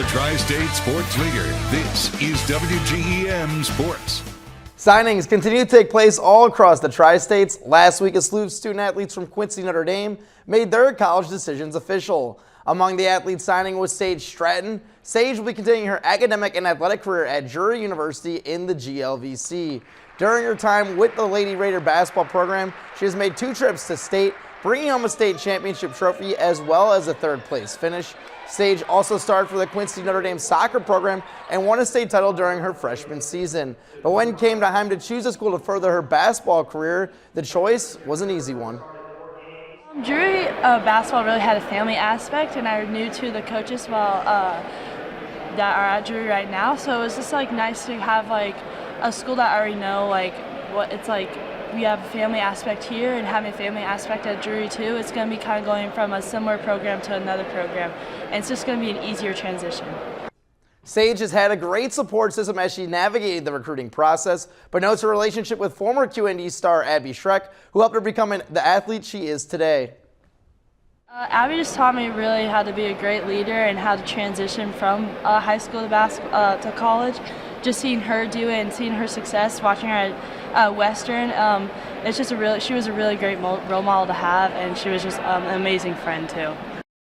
Tri-State Sports Leader, this is WGEM Sports. Signings continue to take place all across the Tri-States. Last week, a slew of student athletes from Quincy Notre Dame made their college decisions official. Among the athletes signing was Sage Stratton. Sage will be continuing her academic and athletic career at Drury University in the GLVC. During her time with the Lady Raider basketball program, she has made 2 trips to state, bringing home a state championship trophy as well as a 3rd place finish. Sage also starred for the Quincy Notre Dame soccer program and won a state title during her freshman season. But when it came time to choose a school to further her basketball career, the choice was an easy one. Drury basketball really had a family aspect, and I'm new to the coaches that are at Drury right now. So it was just nice to have a school that I already know what it's like. We have a family aspect here, and having a family aspect at Drury too. It's going to be kind of going from a similar program to another program, and it's just going to be an easier transition. Sage has had a great support system as she navigated the recruiting process, but notes her relationship with former QND star Abby Schreck, who helped her become the athlete she is today. Abby just taught me really how to be a great leader and how to transition from high school to college. Just seeing her do it and seeing her success, watching her at Western, it's just she was a really great role model to have, and she was just an amazing friend too.